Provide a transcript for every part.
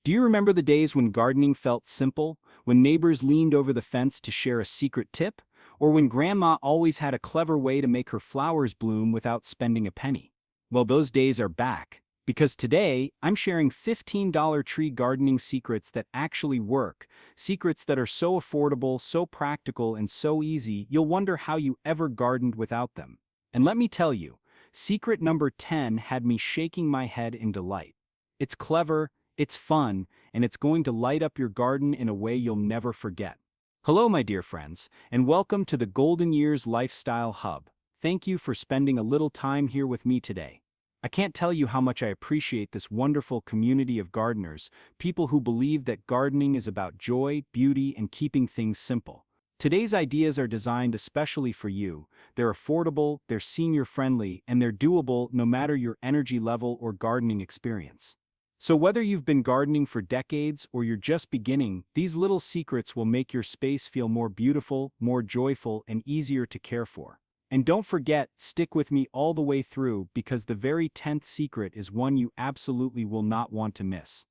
Do you remember the days when gardening felt simple, when neighbors leaned over the fence to share a secret tip, or when grandma always had a clever way to make her flowers bloom without spending a penny? Well, those days are back, because today I'm sharing $15 tree gardening secrets that actually work, secrets that are so affordable, so practical, and so easy you'll wonder how you ever gardened without them. And let me tell you, secret number 10 had me shaking my head in delight. It's clever, it's fun, and it's going to light up your garden in a way you'll never forget. Hello, my dear friends, and welcome to the Golden Years Lifestyle Hub. Thank you for spending a little time here with me today. I can't tell you how much I appreciate this wonderful community of gardeners, people who believe that gardening is about joy, beauty, and keeping things simple. Today's ideas are designed especially for you. They're affordable, they're senior-friendly, and they're doable no matter your energy level or gardening experience. So whether you've been gardening for decades or you're just beginning, these little secrets will make your space feel more beautiful, more joyful, and easier to care for. And don't forget, stick with me all the way through because the very 10th secret is one you absolutely will not want to miss.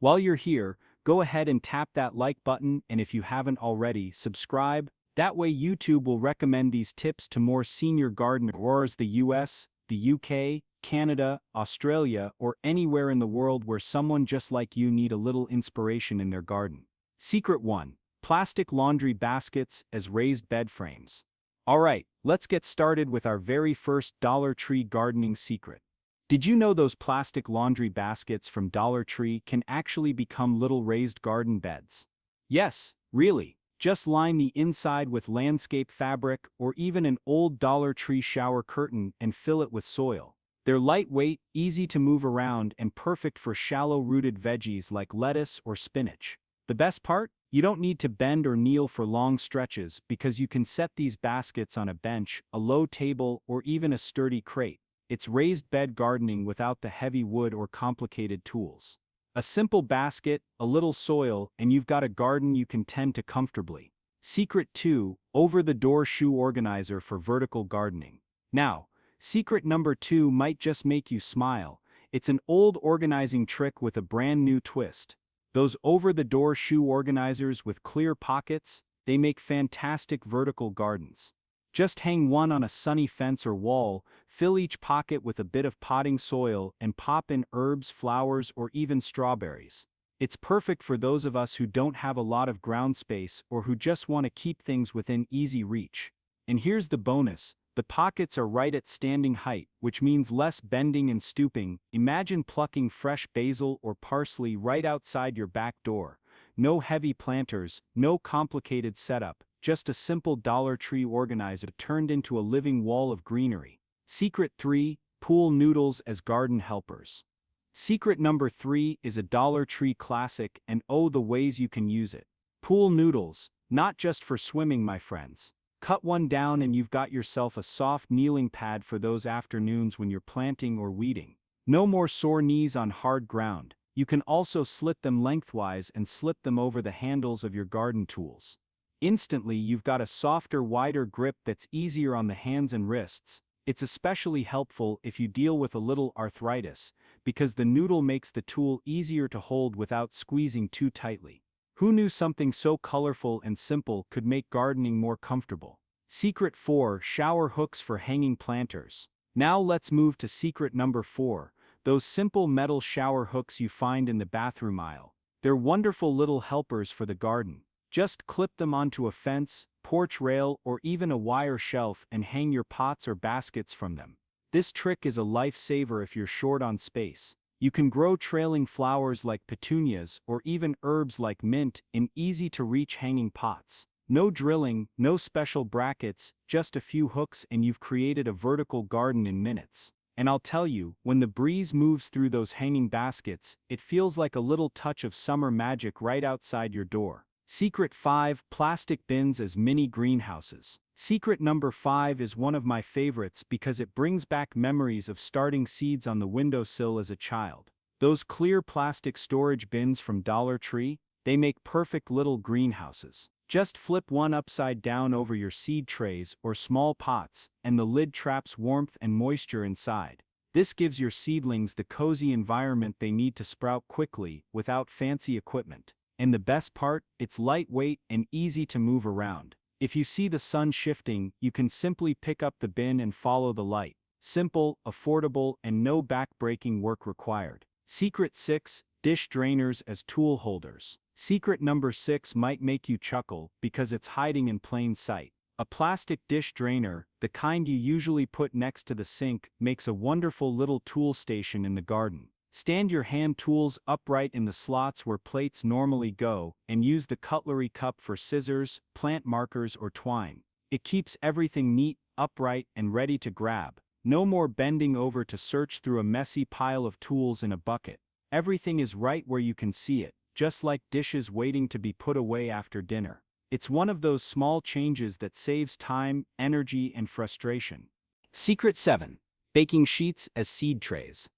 While you're here, go ahead and tap that like button, and if you haven't already, subscribe. That way YouTube will recommend these tips to more senior gardeners in the US, the UK, Canada, Australia, or anywhere in the world where someone just like you need a little inspiration in their garden. Secret 1. Plastic laundry baskets as raised bed frames. Alright, let's get started with our very first Dollar Tree gardening secret. Did you know those plastic laundry baskets from Dollar Tree can actually become little raised garden beds? Yes, really. Just line the inside with landscape fabric or even an old Dollar Tree shower curtain and fill it with soil. They're lightweight, easy to move around, and perfect for shallow-rooted veggies like lettuce or spinach. The best part? You don't need to bend or kneel for long stretches because you can set these baskets on a bench, a low table, or even a sturdy crate. It's raised bed gardening without the heavy wood or complicated tools. A simple basket, a little soil, and you've got a garden you can tend to comfortably. Secret 2. Over-the-door shoe organizer for vertical gardening. Now, secret number 2 might just make you smile. It's an old organizing trick with a brand new twist. Those over-the-door shoe organizers with clear pockets, they make fantastic vertical gardens. Just hang one on a sunny fence or wall, fill each pocket with a bit of potting soil, and pop in herbs, flowers, or even strawberries. It's perfect for those of us who don't have a lot of ground space or who just want to keep things within easy reach. And here's the bonus. The pockets are right at standing height, which means less bending and stooping. Imagine plucking fresh basil or parsley right outside your back door. No heavy planters, no complicated setup, just a simple Dollar Tree organizer turned into a living wall of greenery. Secret 3. Pool noodles as garden helpers. Secret number 3 is a Dollar Tree classic, and oh, the ways you can use it. Pool noodles, not just for swimming, my friends. Cut one down and you've got yourself a soft kneeling pad for those afternoons when you're planting or weeding. No more sore knees on hard ground. You can also slit them lengthwise and slip them over the handles of your garden tools. Instantly, you've got a softer, wider grip that's easier on the hands and wrists. It's especially helpful if you deal with a little arthritis, because the noodle makes the tool easier to hold without squeezing too tightly. Who knew something so colorful and simple could make gardening more comfortable? Secret 4. Shower hooks for hanging planters. Now let's move to secret number 4, those simple metal shower hooks you find in the bathroom aisle. They're wonderful little helpers for the garden. Just clip them onto a fence, porch rail, or even a wire shelf and hang your pots or baskets from them. This trick is a lifesaver if you're short on space. You can grow trailing flowers like petunias or even herbs like mint in easy-to-reach hanging pots. No drilling, no special brackets, just a few hooks and you've created a vertical garden in minutes. And I'll tell you, when the breeze moves through those hanging baskets, it feels like a little touch of summer magic right outside your door. Secret 5. Plastic bins as mini greenhouses. Secret number 5 is one of my favorites because it brings back memories of starting seeds on the windowsill as a child. Those clear plastic storage bins from Dollar Tree, they make perfect little greenhouses. Just flip one upside down over your seed trays or small pots, and the lid traps warmth and moisture inside. This gives your seedlings the cozy environment they need to sprout quickly without fancy equipment. And the best part, it's lightweight and easy to move around. If you see the sun shifting, you can simply pick up the bin and follow the light. Simple, affordable, and no back-breaking work required. Secret 6. Dish drainers as tool holders. Secret number 6 might make you chuckle because it's hiding in plain sight. A plastic dish drainer, the kind you usually put next to the sink, makes a wonderful little tool station in the garden. Stand your hand tools upright in the slots where plates normally go, and use the cutlery cup for scissors, plant markers, or twine. It keeps everything neat, upright, and ready to grab. No more bending over to search through a messy pile of tools in a bucket. Everything is right where you can see it, just like dishes waiting to be put away after dinner. It's one of those small changes that saves time, energy, and frustration. Secret 7. Baking sheets as seed trays.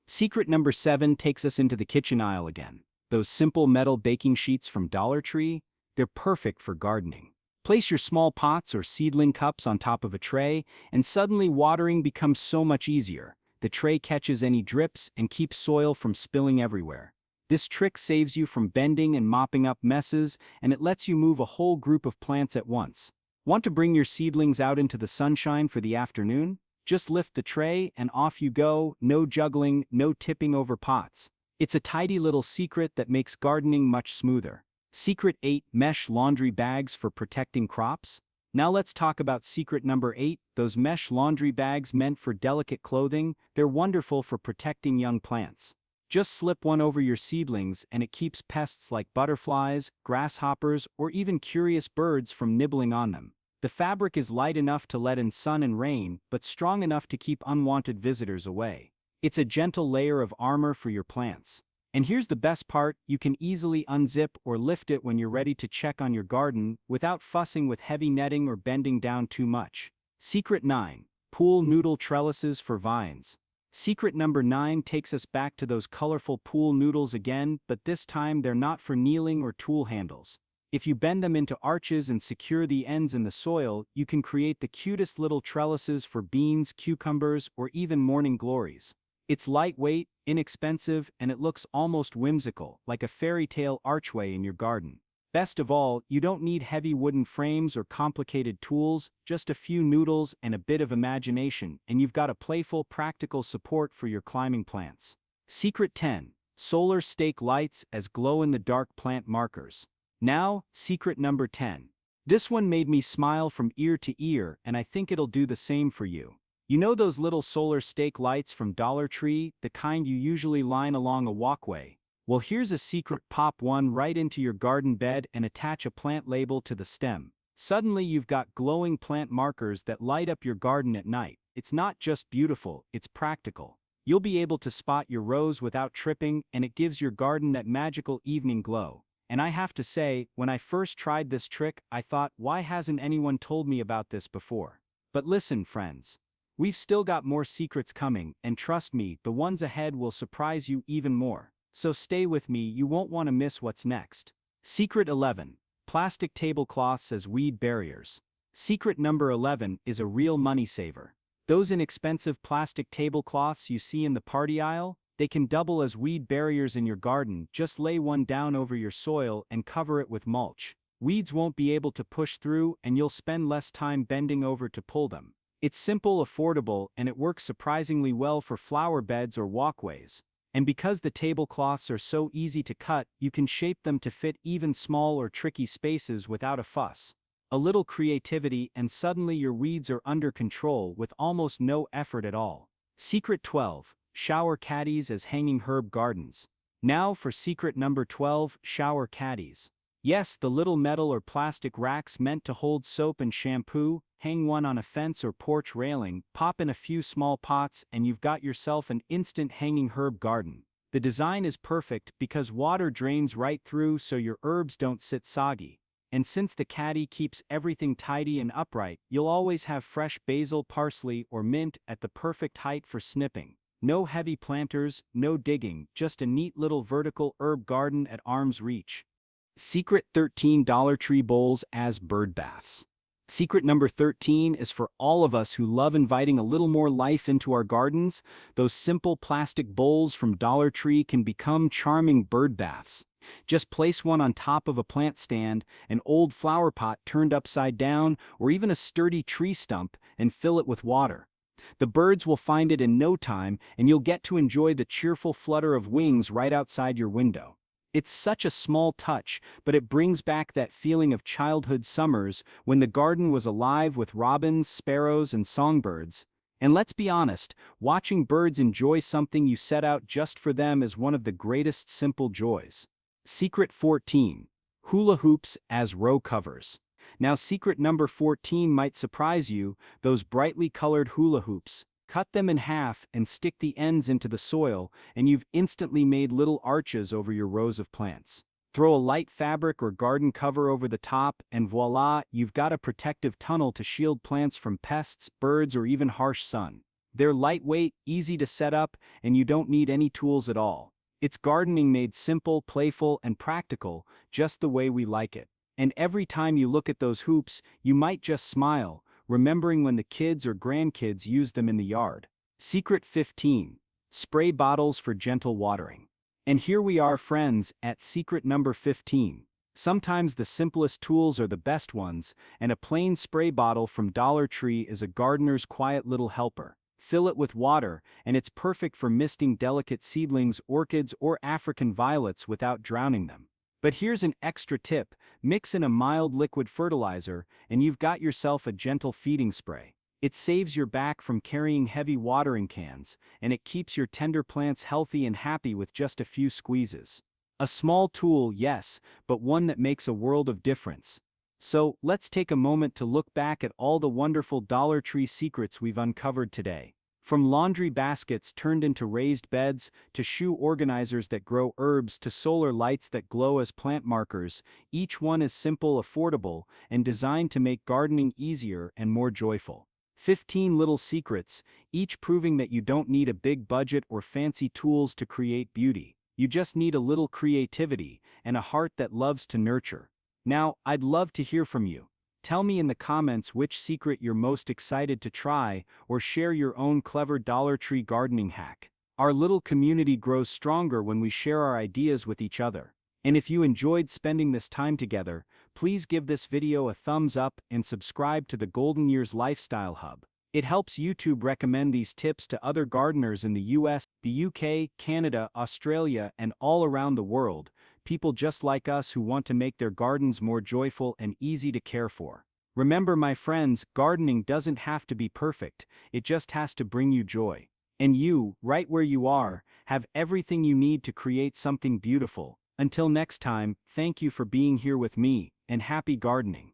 Secret number 7 takes us into the kitchen aisle again. Those simple metal baking sheets from Dollar Tree, they're perfect for gardening. Place your small pots or seedling cups on top of a tray, and suddenly watering becomes so much easier. The tray catches any drips and keeps soil from spilling everywhere. This trick saves you from bending and mopping up messes, and it lets you move a whole group of plants at once. Want to bring your seedlings out into the sunshine for the afternoon? Just lift the tray and off you go, no juggling, no tipping over pots. It's a tidy little secret that makes gardening much smoother. Secret 8. Mesh laundry bags for protecting crops. Now let's talk about secret number 8, those mesh laundry bags meant for delicate clothing. They're wonderful for protecting young plants. Just slip one over your seedlings and it keeps pests like butterflies, grasshoppers, or even curious birds from nibbling on them. The fabric is light enough to let in sun and rain, but strong enough to keep unwanted visitors away. It's a gentle layer of armor for your plants. And here's the best part, you can easily unzip or lift it when you're ready to check on your garden without fussing with heavy netting or bending down too much. Secret 9. Pool noodle trellises for vines. Secret number 9 takes us back to those colorful pool noodles again, but this time they're not for kneeling or tool handles. If you bend them into arches and secure the ends in the soil, you can create the cutest little trellises for beans, cucumbers, or even morning glories. It's lightweight, inexpensive, and it looks almost whimsical, like a fairy tale archway in your garden. Best of all, you don't need heavy wooden frames or complicated tools, just a few noodles and a bit of imagination, and you've got a playful, practical support for your climbing plants. Secret 10. Solar stake lights as glow-in-the-dark plant markers. Now, secret number 10. This one made me smile from ear to ear, and I think it'll do the same for you. You know those little solar stake lights from Dollar Tree, the kind you usually line along a walkway? Well, here's a secret. Pop one right into your garden bed and attach a plant label to the stem. Suddenly you've got glowing plant markers that light up your garden at night. It's not just beautiful, it's practical. You'll be able to spot your rows without tripping, and it gives your garden that magical evening glow. And I have to say, when I first tried this trick, I thought, why hasn't anyone told me about this before? But listen, friends. We've still got more secrets coming, and trust me, the ones ahead will surprise you even more. So stay with me, you won't want to miss what's next. Secret 11. Plastic tablecloths as weed barriers. Secret number 11 is a real money saver. Those inexpensive plastic tablecloths you see in the party aisle, they can double as weed barriers in your garden. Just lay one down over your soil and cover it with mulch. Weeds won't be able to push through, and you'll spend less time bending over to pull them. It's simple, affordable, and it works surprisingly well for flower beds or walkways. And because the tablecloths are so easy to cut, you can shape them to fit even small or tricky spaces without a fuss. A little creativity and suddenly your weeds are under control with almost no effort at all. Secret 12. Shower caddies as hanging herb gardens. Now for secret number 12, shower caddies. Yes, the little metal or plastic racks meant to hold soap and shampoo. Hang one on a fence or porch railing, pop in a few small pots, and you've got yourself an instant hanging herb garden. The design is perfect because water drains right through so your herbs don't sit soggy. And since the caddy keeps everything tidy and upright, you'll always have fresh basil, parsley, or mint at the perfect height for snipping. No heavy planters, no digging, just a neat little vertical herb garden at arm's reach. Secret 13. Dollar Tree bowls as bird baths. Secret number 13 is for all of us who love inviting a little more life into our gardens. Those simple plastic bowls from Dollar Tree can become charming bird baths. Just place one on top of a plant stand, an old flower pot turned upside down, or even a sturdy tree stump, and fill it with water. The birds will find it in no time, and you'll get to enjoy the cheerful flutter of wings right outside your window. It's such a small touch, but it brings back that feeling of childhood summers when the garden was alive with robins, sparrows, and songbirds. And let's be honest, watching birds enjoy something you set out just for them is one of the greatest simple joys. Secret 14. Hula hoops as row covers. Now, secret number 14 might surprise you, those brightly colored hula hoops. Cut them in half and stick the ends into the soil, and you've instantly made little arches over your rows of plants. Throw a light fabric or garden cover over the top, and voila, you've got a protective tunnel to shield plants from pests, birds, or even harsh sun. They're lightweight, easy to set up, and you don't need any tools at all. It's gardening made simple, playful, and practical, just the way we like it. And every time you look at those hoops, you might just smile, remembering when the kids or grandkids used them in the yard. Secret 15. Spray bottles for gentle watering. And here we are, friends, at secret number 15. Sometimes the simplest tools are the best ones, and a plain spray bottle from Dollar Tree is a gardener's quiet little helper. Fill it with water, and it's perfect for misting delicate seedlings, orchids, or African violets without drowning them. But here's an extra tip: mix in a mild liquid fertilizer, and you've got yourself a gentle feeding spray. It saves your back from carrying heavy watering cans, and it keeps your tender plants healthy and happy with just a few squeezes. A small tool, yes, but one that makes a world of difference. So, let's take a moment to look back at all the wonderful Dollar Tree secrets we've uncovered today. From laundry baskets turned into raised beds, to shoe organizers that grow herbs, to solar lights that glow as plant markers, each one is simple, affordable, and designed to make gardening easier and more joyful. 15 little secrets, each proving that you don't need a big budget or fancy tools to create beauty. You just need a little creativity and a heart that loves to nurture. Now, I'd love to hear from you. Tell me in the comments which secret you're most excited to try, or share your own clever Dollar Tree gardening hack. Our little community grows stronger when we share our ideas with each other. And if you enjoyed spending this time together, please give this video a thumbs up and subscribe to the Golden Years Lifestyle Hub. It helps YouTube recommend these tips to other gardeners in the US, the UK, Canada, Australia, and all around the world, people just like us who want to make their gardens more joyful and easy to care for. Remember, my friends, gardening doesn't have to be perfect, it just has to bring you joy. And you, right where you are, have everything you need to create something beautiful. Until next time, thank you for being here with me, and happy gardening.